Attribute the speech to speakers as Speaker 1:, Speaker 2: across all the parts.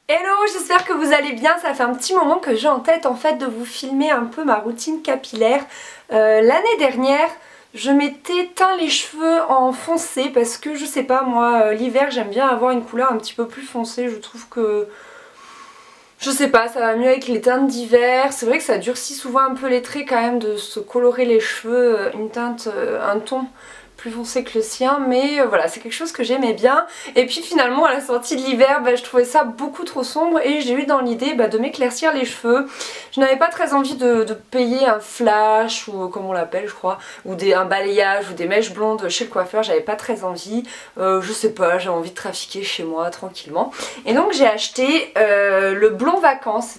Speaker 1: Hello, j'espère que vous allez bien. Ça fait un petit moment que j'ai en tête en fait de vous filmer un peu ma routine capillaire. L'année dernière, je m'étais teint les cheveux en foncé parce que je sais pas moi, l'hiver j'aime bien avoir une couleur un petit peu plus foncée. Je trouve que, je sais pas, ça va mieux avec les teintes d'hiver. C'est vrai que ça durcit souvent un peu les traits quand même de se colorer les cheveux, une teinte, un ton plus foncé que le sien, mais voilà, c'est quelque chose que j'aimais bien. Et puis finalement à la sortie de l'hiver, je trouvais ça beaucoup trop sombre et j'ai eu dans l'idée de m'éclaircir les cheveux. Je n'avais pas très envie de payer un flash ou comme on l'appelle je crois, ou un balayage ou des mèches blondes chez le coiffeur, j'avais pas très envie. Je sais pas, j'ai envie de trafiquer chez moi tranquillement. Et donc j'ai acheté le Blond Vacances,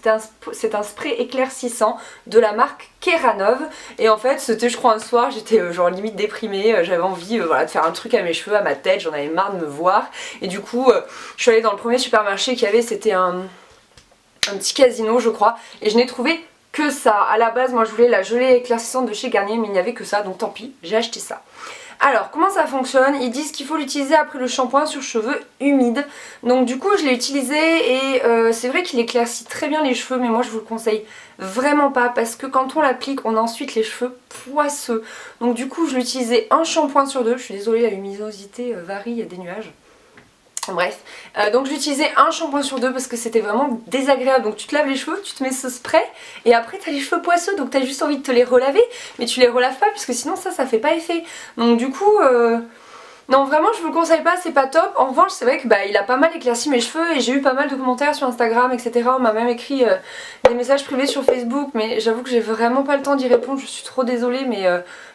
Speaker 1: c'est un spray éclaircissant de la marque Keranov. Et en fait c'était je crois un soir, j'étais genre limite déprimée, j'avais envie voilà, de faire un truc à mes cheveux, à ma tête, j'en avais marre de me voir. Et du coup je suis allée dans le premier supermarché qu'il y avait, c'était un petit casino je crois, et je n'ai trouvé que ça. À la base moi je voulais la gelée éclaircissante de chez Garnier mais il n'y avait que ça, donc tant pis, j'ai acheté ça. Alors comment ça fonctionne? Ils disent qu'il faut l'utiliser après le shampoing sur cheveux humides. Donc du coup je l'ai utilisé et c'est vrai qu'il éclaircit très bien les cheveux, mais moi je vous le conseille vraiment pas parce que quand on l'applique on a ensuite les cheveux poisseux. Donc du coup je l'ai utilisé un shampoing sur deux. Je suis désolée, la luminosité varie, il y a des nuages. Bref, donc j'ai utilisé un shampoing sur deux parce que c'était vraiment désagréable. Donc tu te laves les cheveux, tu te mets ce spray et après t'as les cheveux poisseux, donc t'as juste envie de te les relaver, mais tu les relaves pas puisque sinon ça fait pas effet. Donc du coup non, vraiment je vous le conseille pas, c'est pas top. En revanche c'est vrai que il a pas mal éclairci mes cheveux et j'ai eu pas mal de commentaires sur Instagram, etc. On m'a même écrit des messages privés sur Facebook, mais j'avoue que j'ai vraiment pas le temps d'y répondre, je suis trop désolée, mais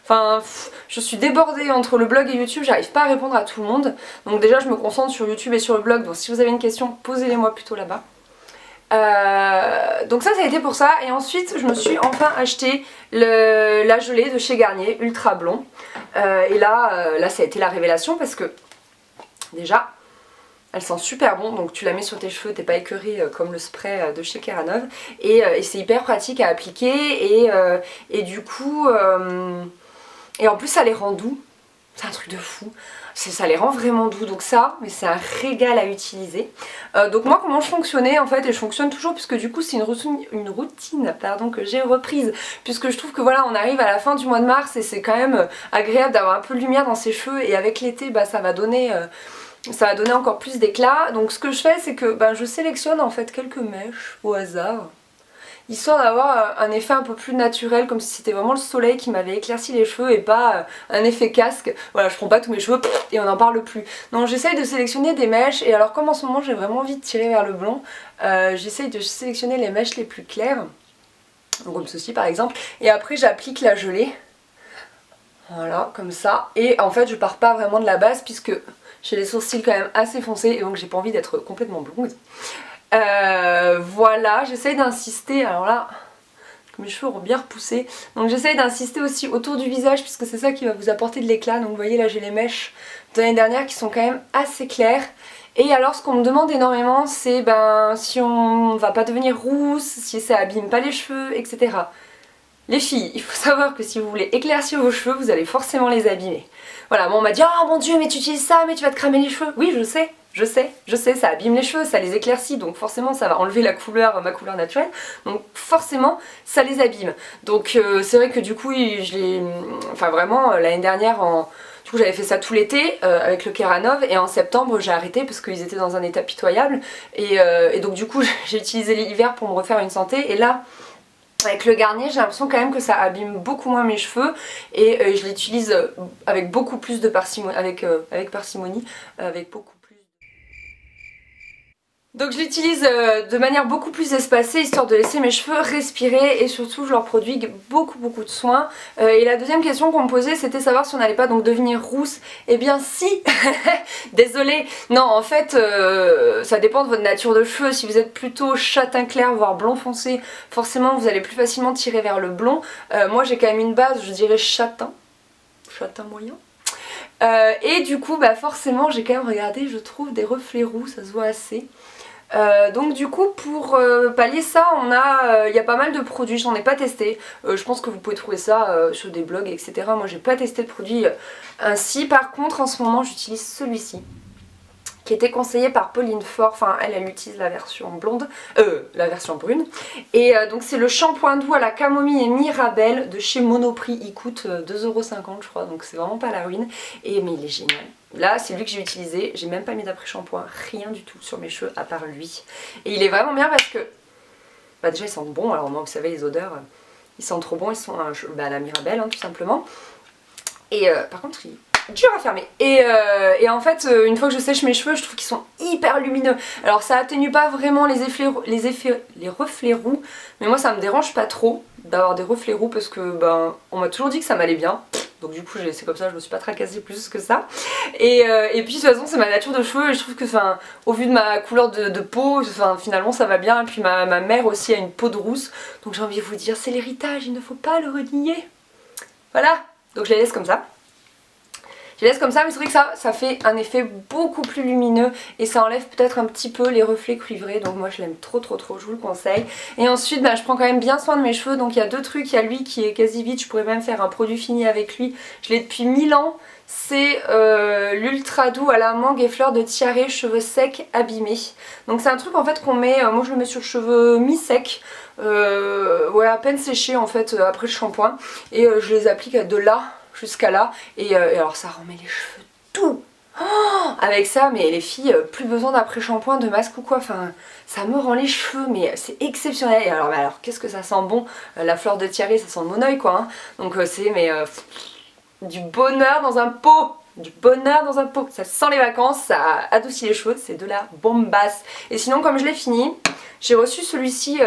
Speaker 1: enfin je suis débordée entre le blog et YouTube, j'arrive pas à répondre à tout le monde. Donc déjà je me concentre sur YouTube et sur le blog, donc si vous avez une question posez-les moi plutôt là-bas. Donc ça a été pour ça, et ensuite je me suis enfin acheté la gelée de chez Garnier Ultra Blond. Et là ça a été la révélation parce que déjà elle sent super bon, donc tu la mets sur tes cheveux, t'es pas écœurée comme le spray de chez Keranov, et c'est hyper pratique à appliquer et du coup et en plus ça les rend doux, c'est un truc de fou. Ça les rend vraiment doux, donc ça, mais c'est un régal à utiliser. Donc moi comment je fonctionnais en fait, et je fonctionne toujours puisque du coup c'est une routine pardon, que j'ai reprise, puisque je trouve que voilà on arrive à la fin du mois de mars et c'est quand même agréable d'avoir un peu de lumière dans ses cheveux, et avec l'été ça va donner encore plus d'éclat. Donc ce que je fais c'est que je sélectionne en fait quelques mèches au hasard, histoire d'avoir un effet un peu plus naturel, comme si c'était vraiment le soleil qui m'avait éclairci les cheveux et pas un effet casque. Voilà, je prends pas tous mes cheveux et on n'en parle plus. Donc j'essaye de sélectionner des mèches, et alors comme en ce moment j'ai vraiment envie de tirer vers le blond, j'essaye de sélectionner les mèches les plus claires, donc comme ceci par exemple, et après j'applique la gelée. Voilà, comme ça. Et en fait je pars pas vraiment de la base puisque j'ai les sourcils quand même assez foncés et donc j'ai pas envie d'être complètement blonde. Voilà, j'essaye d'insister, alors là mes cheveux ont bien repoussé, donc j'essaye d'insister aussi autour du visage puisque c'est ça qui va vous apporter de l'éclat. Donc vous voyez là j'ai les mèches de l'année dernière qui sont quand même assez claires. Et alors ce qu'on me demande énormément c'est si on va pas devenir rousse, si ça abîme pas les cheveux, etc. Les filles, il faut savoir que si vous voulez éclaircir vos cheveux, vous allez forcément les abîmer. Voilà, bon, on m'a dit oh mon dieu mais tu utilises ça mais tu vas te cramer les cheveux. Oui je sais, ça abîme les cheveux, ça les éclaircit, donc forcément ça va enlever la couleur, ma couleur naturelle, donc forcément ça les abîme. Donc c'est vrai que du coup je l'ai, enfin vraiment l'année dernière du coup j'avais fait ça tout l'été avec le Keranov, et en septembre j'ai arrêté parce qu'ils étaient dans un état pitoyable, et donc du coup j'ai utilisé l'hiver pour me refaire une santé, et là avec le Garnier, j'ai l'impression quand même que ça abîme beaucoup moins mes cheveux, et je l'utilise avec beaucoup plus de parcimonie, avec parcimonie, avec beaucoup plus. Donc je l'utilise de manière beaucoup plus espacée, histoire de laisser mes cheveux respirer, et surtout je leur produis beaucoup de soins. Et la deuxième question qu'on me posait c'était savoir si on n'allait pas donc devenir rousse. Eh bien si. Désolée. Non en fait ça dépend de votre nature de cheveux. Si vous êtes plutôt châtain clair voire blond foncé, forcément vous allez plus facilement tirer vers le blond. Moi j'ai quand même une base, je dirais châtain moyen. Et du coup forcément j'ai quand même regardé, je trouve des reflets roux, ça se voit assez. Donc du coup pour pallier ça il y a pas mal de produits, j'en ai pas testé, je pense que vous pouvez trouver ça sur des blogs etc. Moi j'ai pas testé le produit ainsi. Par contre en ce moment j'utilise celui-ci qui était conseillée par Pauline Faure, enfin elle utilise la version blonde, la version brune. Et donc c'est le shampoing doux à la camomille et mirabelle de chez Monoprix, il coûte 2,50 € je crois, donc c'est vraiment pas la ruine. Et mais il est génial. Là c'est lui que j'ai utilisé, j'ai même pas mis d'après-shampoing, rien du tout sur mes cheveux à part lui. Et il est vraiment bien parce que, bah déjà ils sentent bon, alors moi vous savez les odeurs, ils sentent trop bon, ils sont à la mirabelle hein, tout simplement. Et par contre il dur à fermer. Et en fait, une fois que je sèche mes cheveux, je trouve qu'ils sont hyper lumineux. Alors ça atténue pas vraiment les reflets roux, mais moi ça me dérange pas trop d'avoir des reflets roux parce que ben on m'a toujours dit que ça m'allait bien. Donc du coup c'est comme ça, je me suis pas tracassée plus que ça. Et puis de toute façon c'est ma nature de cheveux et je trouve que au vu de ma couleur de peau, finalement ça va bien. Et puis ma mère aussi a une peau de rousse, donc j'ai envie de vous dire c'est l'héritage, il ne faut pas le renier. Voilà, donc je les laisse comme ça. Je laisse comme ça, mais c'est vrai que ça fait un effet beaucoup plus lumineux et ça enlève peut-être un petit peu les reflets cuivrés, donc moi je l'aime trop, je vous le conseille. Et ensuite je prends quand même bien soin de mes cheveux, donc il y a deux trucs, il y a lui qui est quasi vide, je pourrais même faire un produit fini avec lui, je l'ai depuis 1000 ans, c'est l'ultra doux à la mangue et fleurs de tiare cheveux secs abîmés. Donc c'est un truc en fait qu'on met, moi je le mets sur le cheveu mi-sec, ouais à peine séché en fait après le shampoing, et je les applique de là jusqu'à là et alors ça remet les cheveux tout avec ça, mais les filles plus besoin d'après shampoing, de masque ou quoi, enfin ça me rend les cheveux mais c'est exceptionnel. Et alors qu'est-ce que ça sent bon, la fleur de tiare ça sent mon oeil quoi hein. Donc c'est du bonheur dans un pot, du bonheur dans un pot, ça sent les vacances, ça adoucit les cheveux, c'est de la bombasse. Et sinon comme je l'ai fini, j'ai reçu celui-ci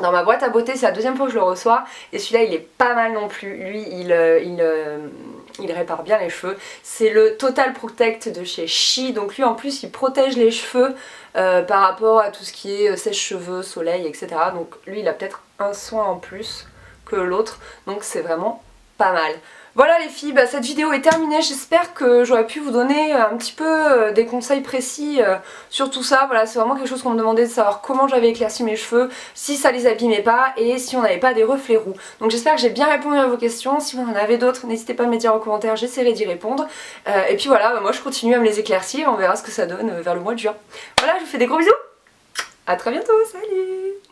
Speaker 1: dans ma boîte à beauté, c'est la deuxième fois que je le reçois et celui-là il est pas mal non plus, lui il répare bien les cheveux. C'est le Total Protect de chez Chi, donc lui en plus il protège les cheveux par rapport à tout ce qui est sèche-cheveux, soleil etc. Donc lui il a peut-être un soin en plus que l'autre, donc c'est vraiment pas mal. Voilà les filles, cette vidéo est terminée, j'espère que j'aurais pu vous donner un petit peu des conseils précis sur tout ça. Voilà, c'est vraiment quelque chose qu'on me demandait de savoir comment j'avais éclairci mes cheveux, si ça les abîmait pas et si on n'avait pas des reflets roux. Donc j'espère que j'ai bien répondu à vos questions, si vous en avez d'autres n'hésitez pas à me les dire en commentaire, j'essaierai d'y répondre. Et puis voilà, moi je continue à me les éclaircir, on verra ce que ça donne vers le mois de juin. Voilà, je vous fais des gros bisous, à très bientôt, salut!